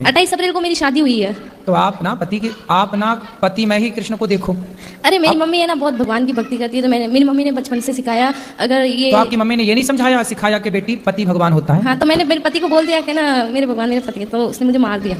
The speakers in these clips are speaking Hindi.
28 अप्रैल को मेरी शादी हुई है। तो आप ना पति में ही कृष्ण को देखो। अरे मेरी मम्मी है ना बहुत भगवान की भक्ति करती है, तो मेरी मम्मी ने बचपन से सिखाया। अगर ये तो आपकी मम्मी ने ये नहीं समझाया सिखाया कि बेटी पति भगवान होता है? हाँ, तो मैंने मेरे पति को बोल दिया कि ना मेरे भगवान मेरे पति है, तो उसने मुझे मार दिया।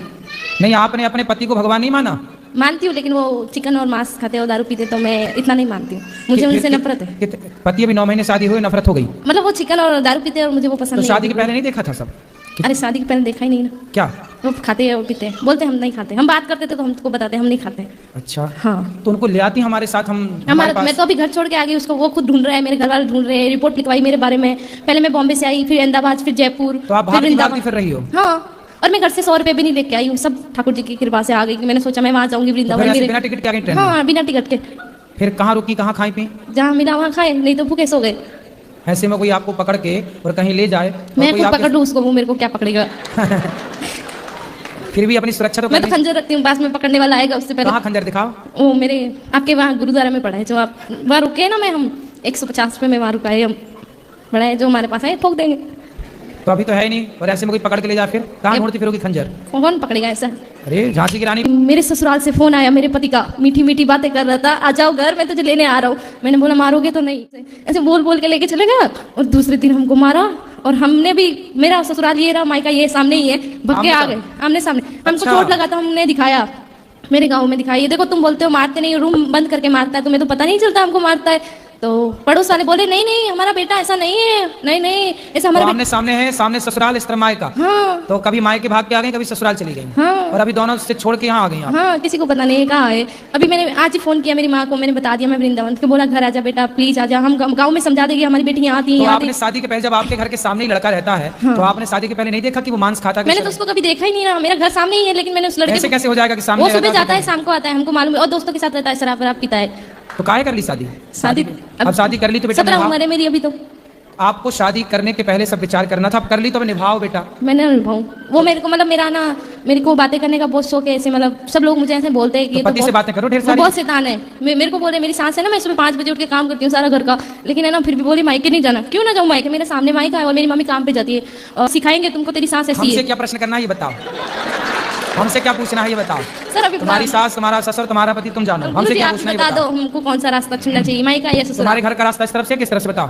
नहीं, आपने अपने पति को भगवान नहीं माना? मानती हूँ, लेकिन वो चिकन और मांस खाते और दारू पीते, तो मैं इतना नहीं मानती हूँ। मुझे उनसे नफरत है। पति अभी 9 महीने शादी हुई, नफरत हो गई? मतलब वो चिकन और दारू पीते और मुझे वो पसंद तो नहीं। शादी के पहले नहीं देखा था सब? अरे शादी के पहले देखा ही नहीं ना। क्या वो खाते हैं और पीते हैं, बोलते हम नहीं खाते। हम बात करते थे तो हमको बताते हम नहीं खाते। अच्छा हाँ, तो उनको ले आती हमारे साथ। मैं तो अभी घर छोड़ के आ गई, उसको वो खुद ढूंढ रहा है, मेरे घर वाले ढूंढ रहे हैं, रिपोर्ट लिखवाई मेरे बारे में। पहले मैं बॉम्बे से आई, फिर अहमदाबाद, फिर जयपुर, तो आप भागती फिर रही हो? हाँ, और मैं घर से 100 रुपए भी नहीं लेके आई हूँ, सब ठाकुर जी की कृपा से आ गई। मैंने सोचा मैं वहाँ जाऊंगी वृंदावन। बिना टिकट के आ गई ट्रेन? हाँ, बिना टिकट के। फिर कहाँ रुकी, कहाँ खाई पी? जहाँ मिला वहाँ खाए, नहीं तो भूखे सो गए। ऐसे में कोई आपको पकड़ के और कहीं ले जाए, मैं खुद पकड़ लूँ उसको, वो मेरे को क्या पकड़ेगा? फिर भी अपनी सुरक्षा तो मैं तो खंजर रखती हूँ, पास में पकड़ने वाला आएगा उससे पहले। कहाँ खंजर दिखाओ? वो मेरे आपके वहाँ गुरुद्वारा में पड़ा है, जो आप वहाँ रुके ना, मैं हम 150 रुपये में वहाँ रुकाए, हम बड़ा है जो हमारे पास है, ठोक देंगे। तो अभी तो है ही नहीं, और ऐसे में कोई पकड़ के ले जाए फिर कहाँ ढूंढती फिरोगी खंजर? कौन पकड़ेगा ऐसा? अरे झांसी की रानी। मेरे ससुराल से फोन आया मेरे पति का, मीठी मीठी बातें कर रहा था, आ जाओ घर, मैं तुझे लेने आ रहा हूँ। मैंने बोला मारोगे तो नहीं, ऐसे बोल बोल के लेके चले गया। और दूसरे दिन हमको मारा, और हमने भी, मेरा ससुराल ये रहा, मायका ये सामने ही है, भक्के आ गए आमने सामने। हमको चोट लगा था, हमने दिखाया, मेरे गाँव में दिखाई। देखो तुम बोलते हो मारते नहीं, रूम बंद करके मारता है, तुम्हें तो पता नहीं चलता हमको मारता है। तो पड़ोस वाले बोले नहीं नहीं हमारा बेटा ऐसा नहीं है, नहीं नहीं ऐसा हमारा आमने सामने है, सामने ससुराल इस तरह मायका। हाँ, तो कभी मायके भाग के आ गई, कभी ससुराल चली गई। हाँ, और अभी दोनों से छोड़ के यहाँ आ गई आप। हाँ, किसी को पता नहीं कहाँ है। अभी मैंने आज ही फोन किया मेरी माँ को, मैंने बता दिया मैं वृंदावन, तो बोला घर आजा बेटा प्लीज आजा, हम गाँव में समझा देंगे हमारी बेटी यहाँ आती है। आपने शादी के पहले जब आपके घर के सामने ही लड़का रहता है, तो आपने शादी के पहले नहीं देखा कि वो मांस खाता है? मैंने तो उसको कभी देखा ही नहीं ना, मेरा घर सामने ही है, लेकिन मैंने उस लड़के ऐसे कैसे हो जाएगा कि सामने? वो सुबह जाता है शाम को आता है, हमको मालूम है, और दोस्तों के साथ रहता है, शराब वराब पीता है। तो काहे कर ली शादी? अब शादी कर ली तो बेटा 17 उम्र है मेरी अभी। तो आपको शादी करने के पहले सब विचार करना था, अब कर ली तो निभाओ बेटा। मैंने निभाऊं, वो मेरे को मतलब मेरा ना, मेरे को बातें करने का बहुत शौक है। ऐसे मतलब सब लोग मुझे ऐसे बोलते हैं कि तो पति से बातें करो ढेर सारी। बहुत शैतान है। मेरे को बोले, मेरी सास है ना, मैं सुबह 5 बजे उठ के काम करती हूँ सारा घर का, लेकिन है ना फिर भी बोली मायके नहीं जाना। क्यों ना जाऊँ मायके, मेरे सामने मायका है और मेरी मम्मी काम पे जाती है। सिखाएंगे तुमको, तेरी सास ऐसी है। क्या प्रश्न करना है ये बताओ, हमसे क्या पूछना है ये बताओ। सर अभी तुम्हारी सास, तुम्हारा ससुर, तुम्हारा पति, तुम जानो, हमसे क्या पूछना है ये बता बताओ। दो हमको कौन सा रास्ता चुनना चाहिए, मायका या ससुर? तुम्हारे घर का रास्ता इस तरफ से किस तरफ से बताओ?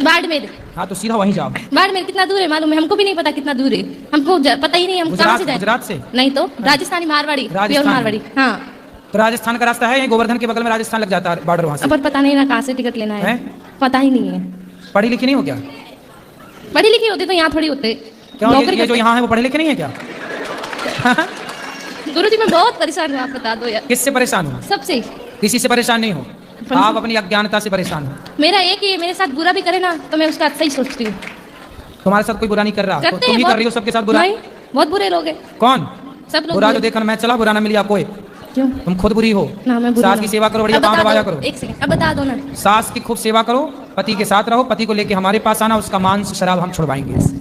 बाड़मेर। हाँ तो सीधा वहीं जाओ। बाड़मेर कितना दूर है मालूम है? हमको भी नहीं पता कितना दूर है, हमको पता ही नहीं, हम कहाँ से जाएं? गुजरात से नहीं तो राजस्थानी मारवाड़ी, प्योर मारवाड़ी। हाँ, तो राजस्थान का रास्ता है, गोवर्धन के बगल में राजस्थान लग जाता है बॉर्डर, वहाँ से। पर पता नहीं ना कहाँ से टिकट लेना है, पता ही नहीं है। पढ़ी लिखी नहीं हो क्या? पढ़ी लिखी होती तो यहाँ थोड़ी होते। क्यों ये जो यहाँ है वो पढ़े लिखे नहीं है क्या? गुरुजी मैं बहुत परेशान हूँ, आप बता दो यार। किससे परेशान हो? सबसे। किसी से परेशान नहीं हो, आप अपनी अज्ञानता से परेशान हो। मेरा एक ही, मेरे साथ बुरा भी करे ना तो मैं उसका अच्छा ही सोचती हूँ। तुम्हारे साथ कोई बुरा नहीं कर रहा, तो तुम ही कर रही हो सबके साथ बुरा। नहीं, बहुत बुरे लोग हैं। कौन? सब लोग बुरा जो देखा मैं चला, बुरा ना मिली आपको। क्यों? तुम खुद बुरी हो ना, मैं बुरी सास की सेवा करो, बढ़िया काम दबाया करो। एक सेकंड, अब बता दो ना। सास की खूब सेवा करो, पति के साथ रहो, पति को लेके हमारे पास आना, उसका मांस शराब हम छुड़वाएंगे।